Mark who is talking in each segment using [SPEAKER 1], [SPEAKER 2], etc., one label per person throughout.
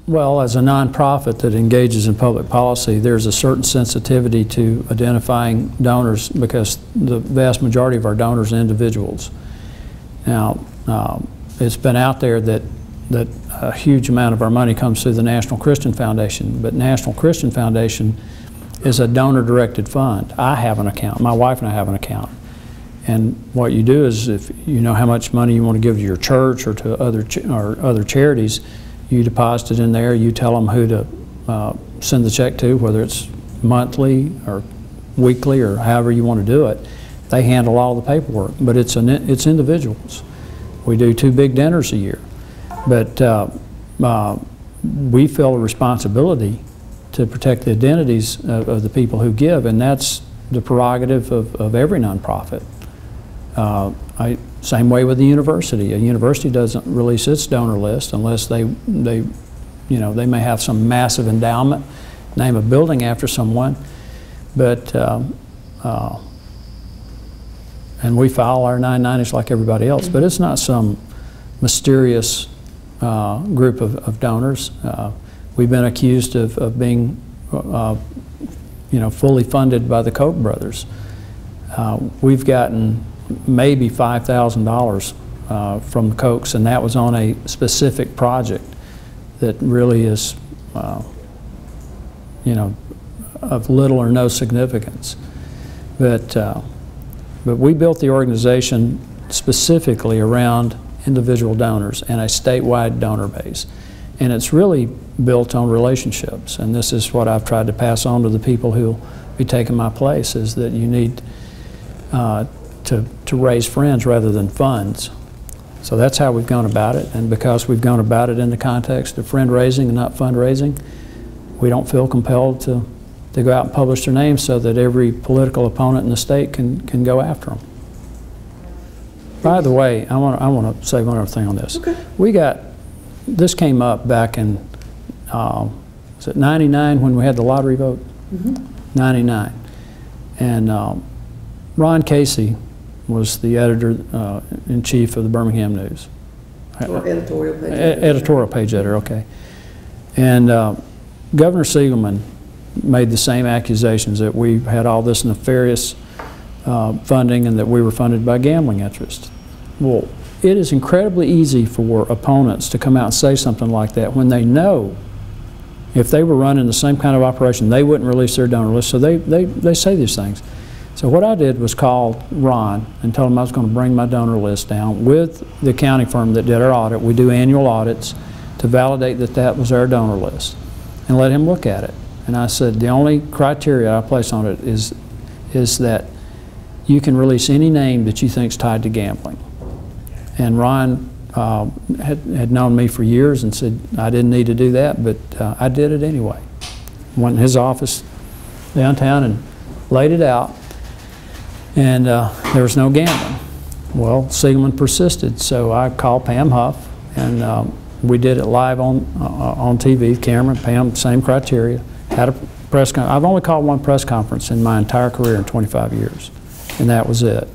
[SPEAKER 1] Well, as a nonprofit that engages in public policy, there's a certain sensitivity to identifying donors because the vast majority of our donors are individuals. Now, it's been out there that a huge amount of our money comes through the National Christian Foundation, but National Christian Foundation is a donor-directed fund. I have an account. My wife and I have an account. And what you do is, if you know how much money you want to give to your church or to other charities, you deposit it in there. You tell them who to send the check to, whether it's monthly or weekly or however you want to do it. They handle all the paperwork, but it's individuals. We do 2 big dinners a year, but we feel a responsibility to protect the identities of the people who give, and that's the prerogative of every nonprofit. Same way with the university. A university doesn't release its donor list unless they may have some massive endowment, name a building after someone, but and we file our 990s like everybody else, but it's not some mysterious group of donors. We've been accused of being fully funded by the Koch brothers. We've gotten maybe $5,000 from the Kochs, and that was on a specific project that really is of little or no significance. But we built the organization specifically around individual donors and a statewide donor base. And it's really built on relationships. And this is what I've tried to pass on to the people who'll be taking my place, is that you need to raise friends rather than funds. So that's how we've gone about it. And because we've gone about it in the context of friend raising and not fundraising, we don't feel compelled to go out and publish their names so that every political opponent in the state can go after them. By the way, I want to say one other thing on this. Okay. This came up back in, was it 99 when we had the lottery vote? Mm-hmm. 99. And Ron Casey was the editor-in-chief of the Birmingham News.
[SPEAKER 2] Or editorial page editor.
[SPEAKER 1] Editorial page editor, okay. And Governor Siegelman made the same accusations that we had all this nefarious funding and that we were funded by gambling interests. Well, it is incredibly easy for opponents to come out and say something like that when they know if they were running the same kind of operation, they wouldn't release their donor list, so they say these things. So what I did was call Ron and told him I was going to bring my donor list down with the accounting firm that did our audit. We do annual audits to validate that that was our donor list, and let him look at it. And I said, the only criteria I place on it is that you can release any name that you think is tied to gambling. And Ron had known me for years and said I didn't need to do that, but I did it anyway. Went in his office downtown and laid it out, and there was no gambling. Well, Siegelman persisted, so I called Pam Huff, and we did it live on TV. Cameron, Pam, same criteria. Had a press conference. I've only called one press conference in my entire career in 25 years, and that was it.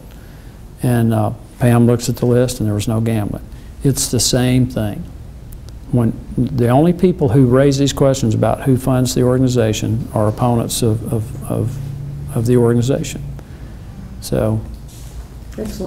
[SPEAKER 1] And Pam looks at the list, and there was no gambling. It's the same thing. When the only people who raise these questions about who funds the organization are opponents of the organization. So. Excellent.